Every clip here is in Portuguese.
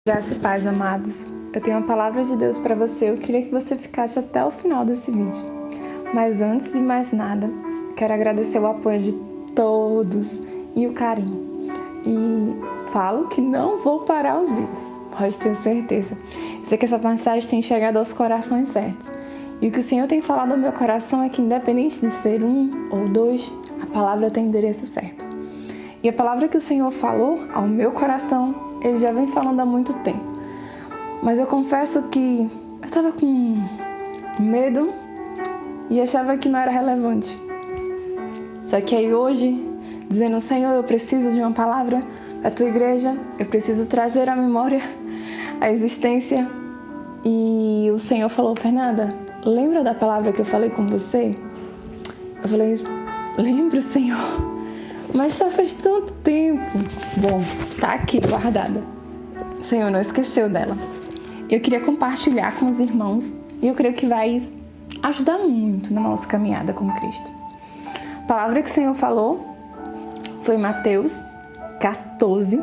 Graça e paz, amados. Eu tenho uma palavra de Deus para você. Eu queria que você ficasse até o final desse vídeo. Mas antes de mais nada, quero agradecer o apoio de todos e o carinho. E falo que não vou parar os vídeos, pode ter certeza. Sei que essa mensagem tem chegado aos corações certos. E o que o Senhor tem falado ao meu coração é que, independente de ser um ou dois, a palavra tem o endereço certo. E a palavra que o Senhor falou ao meu coração, Ele já vem falando há muito tempo. Mas eu confesso que eu estava com medo e achava que não era relevante. Só que aí hoje, dizendo: Senhor, eu preciso de uma palavra para a tua igreja, eu preciso trazer à memória a existência. E o Senhor falou: Fernanda, lembra da palavra que eu falei com você? Eu falei: lembro, Senhor. Mas já faz tanto tempo. Bom, tá aqui guardada. O Senhor não esqueceu dela. Eu queria compartilhar com os irmãos e eu creio que vai ajudar muito na nossa caminhada com Cristo. A palavra que o Senhor falou foi Mateus 14,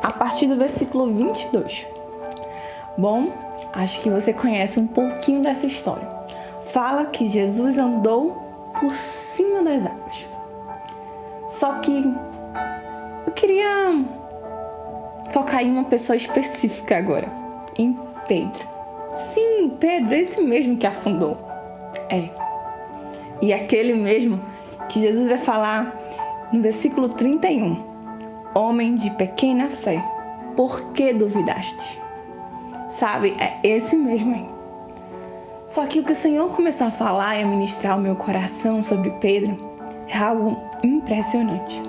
a partir do versículo 22. Bom, acho que você conhece um pouquinho dessa história. Fala que Jesus andou por cima das águas. Só que eu queria focar em uma pessoa específica agora, em Pedro. Sim, Pedro, esse mesmo que afundou. E aquele mesmo que Jesus vai falar no versículo 31. Homem de pequena fé, por que duvidaste? Sabe, é esse mesmo aí. Só que o que o Senhor começou a falar e a ministrar ao meu coração sobre Pedro é algo impressionante.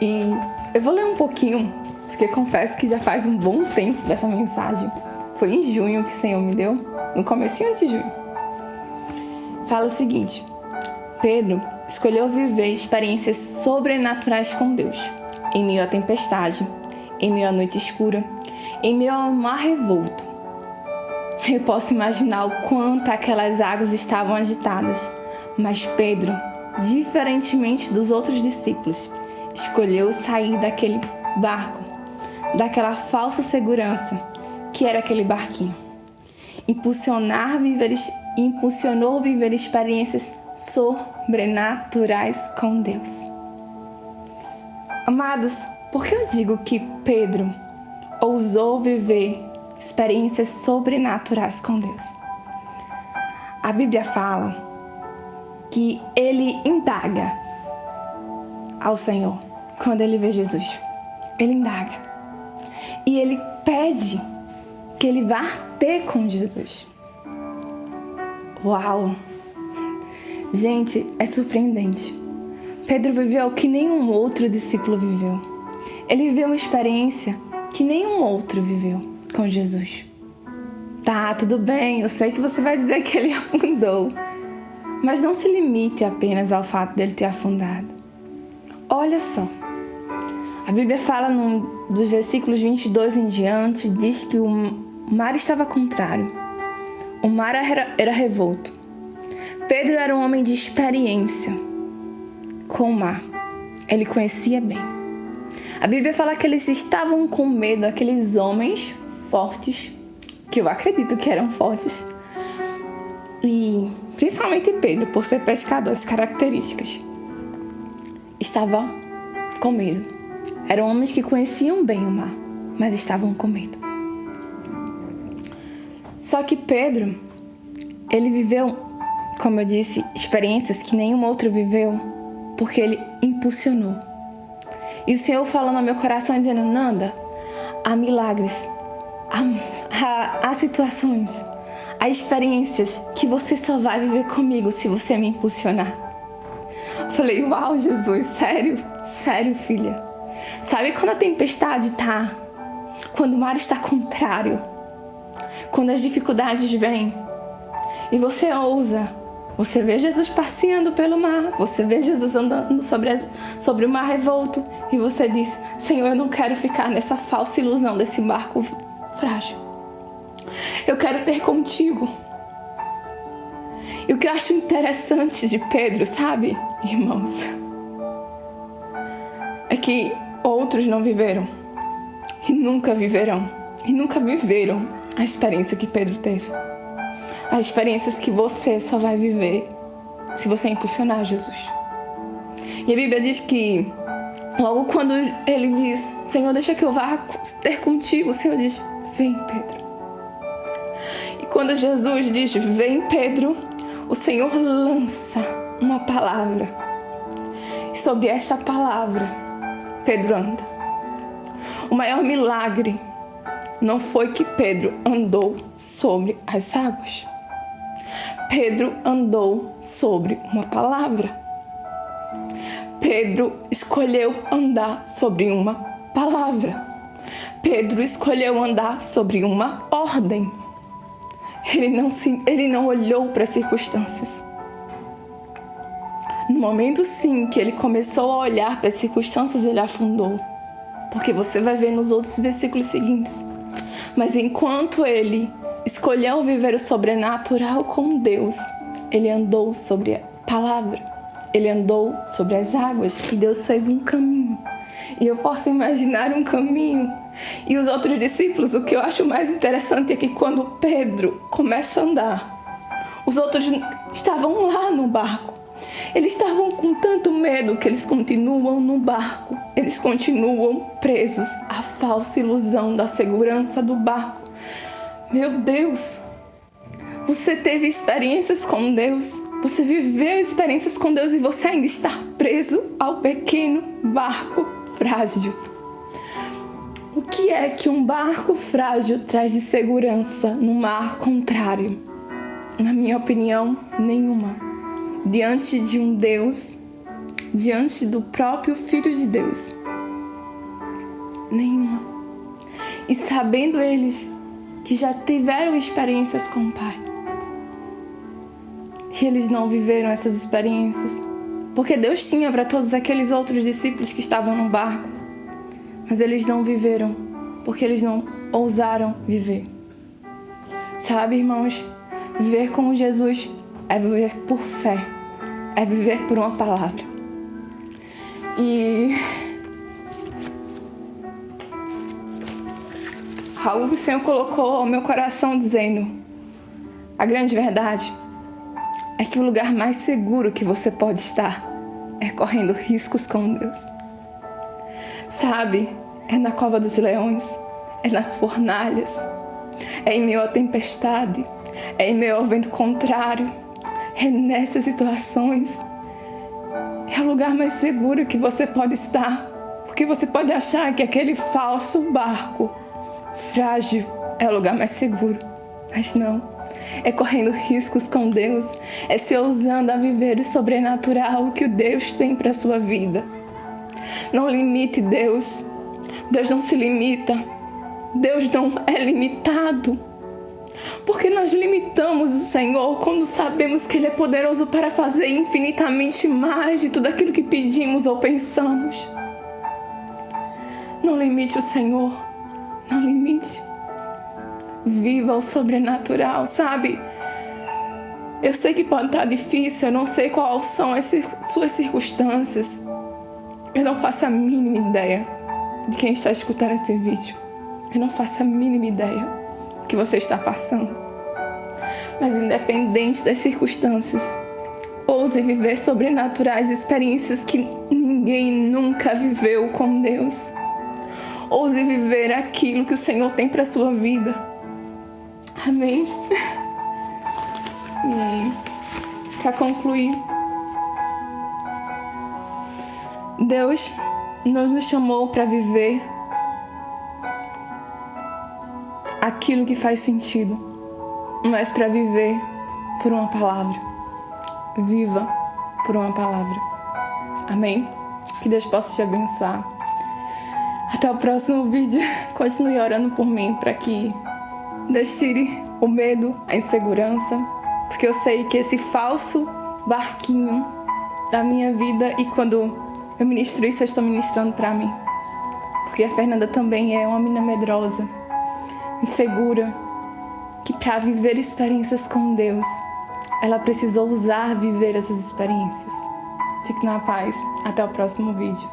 E eu vou ler um pouquinho, porque confesso que já faz um bom tempo dessa mensagem. Foi em junho que o Senhor me deu, no comecinho de junho. Fala o seguinte: Pedro escolheu viver experiências sobrenaturais com Deus, em meio à tempestade, em meio à noite escura, em meio ao mar revolto. Eu posso imaginar o quanto aquelas águas estavam agitadas, mas Pedro, diferentemente dos outros discípulos, escolheu sair daquele barco, daquela falsa segurança que era aquele barquinho. Impulsionou viver experiências sobrenaturais com Deus. Amados, por que eu digo que Pedro ousou viver experiências sobrenaturais com Deus? A Bíblia fala que ele indaga ao Senhor quando ele vê Jesus. Ele indaga. E ele pede que ele vá ter com Jesus. Uau! Gente, é surpreendente. Pedro viveu o que nenhum outro discípulo viveu. Ele viveu uma experiência que nenhum outro viveu com Jesus. Tá, tudo bem, eu sei que você vai dizer que ele afundou. Mas não se limite apenas ao fato dele ter afundado. Olha só. A Bíblia fala dos versículos 22 em diante, diz que o mar estava contrário. O mar era revolto. Pedro era um homem de experiência com o mar. Ele conhecia bem. A Bíblia fala que eles estavam com medo, aqueles homens fortes, que eu acredito que eram fortes, e principalmente Pedro, por ser pescador, as características, estava com medo. Eram homens que conheciam bem o mar, mas estavam com medo. Só que Pedro, ele viveu, como eu disse, experiências que nenhum outro viveu, porque ele impulsionou. E o Senhor falando ao meu coração, dizendo: Nanda, há milagres, há situações, há experiências que você só vai viver comigo se você me impulsionar. Eu falei: uau, Jesus, sério, filha. Sabe quando a tempestade tá? Quando o mar está contrário? Quando as dificuldades vêm e você ousa, você vê Jesus passeando pelo mar, você vê Jesus andando sobre o mar revolto e você diz: Senhor, eu não quero ficar nessa falsa ilusão desse barco frágil. Eu quero ter contigo. E o que eu acho interessante de Pedro, sabe, irmãos, é que outros não viveram. e nunca viveram a experiência que Pedro teve. As experiências que você só vai viver se você impulsionar Jesus. E a Bíblia diz que logo quando ele diz, Senhor, deixa que eu vá ter contigo, o Senhor diz, vem, Pedro. E quando Jesus diz, vem, Pedro, o Senhor lança uma palavra. E sobre esta palavra, Pedro anda. O maior milagre não foi que Pedro andou sobre as águas. Pedro andou sobre uma palavra. Pedro escolheu andar sobre uma palavra. Pedro escolheu andar sobre uma ordem. Ele não olhou para as circunstâncias. No momento, sim, que ele começou a olhar para as circunstâncias, ele afundou. Porque você vai ver nos outros versículos seguintes. Mas enquanto ele escolheu viver o sobrenatural com Deus, ele andou sobre a palavra. Ele andou sobre as águas e Deus fez um caminho. E eu posso imaginar um caminho. E os outros discípulos, o que eu acho mais interessante é que quando Pedro começa a andar, os outros estavam lá no barco. Eles estavam com tanto medo que eles continuam no barco. Eles continuam presos à falsa ilusão da segurança do barco. Meu Deus, você teve experiências com Deus. Você viveu experiências com Deus e você ainda está preso ao pequeno barco frágil. O que é que um barco frágil traz de segurança no mar contrário? Na minha opinião, nenhuma. Diante de um Deus, diante do próprio Filho de Deus. Nenhuma. E sabendo eles que já tiveram experiências com o Pai, que eles não viveram essas experiências, porque Deus tinha para todos aqueles outros discípulos que estavam no barco, mas eles não viveram, porque eles não ousaram viver. Sabe, irmãos, viver com Jesus é viver por fé, é viver por uma palavra. E algo que o Senhor colocou ao meu coração dizendo, a grande verdade é que o lugar mais seguro que você pode estar é correndo riscos com Deus. Sabe, é na cova dos leões, é nas fornalhas, é em meio à tempestade, é em meio ao vento contrário, é nessas situações. É o lugar mais seguro que você pode estar, porque você pode achar que aquele falso barco frágil é o lugar mais seguro, mas não. É correndo riscos com Deus, é se ousando a viver o sobrenatural que o Deus tem para a sua vida. Não limite Deus. Deus não se limita. Deus não é limitado. Porque nós limitamos o Senhor quando sabemos que Ele é poderoso para fazer infinitamente mais de tudo aquilo que pedimos ou pensamos. Não limite o Senhor. Não limite. Viva o sobrenatural, sabe? Eu sei que pode estar difícil, eu não sei quais são as suas circunstâncias. Eu não faço a mínima ideia de quem está escutando esse vídeo. Eu não faço a mínima ideia do que você está passando. Mas independente das circunstâncias, ouse viver sobrenaturais, experiências que ninguém nunca viveu com Deus. Ouse viver aquilo que o Senhor tem para a sua vida. Amém? E para concluir, Deus não nos chamou para viver aquilo que faz sentido, mas para viver por uma palavra. Viva por uma palavra. Amém? Que Deus possa te abençoar. Até o próximo vídeo. Continue orando por mim para que Deus tire o medo, a insegurança, porque eu sei que esse falso barquinho da minha vida, e quando eu ministro isso, eu estou ministrando para mim. Porque a Fernanda também é uma menina medrosa, insegura, que para viver experiências com Deus, ela precisa ousar viver essas experiências. Fique na paz. Até o próximo vídeo.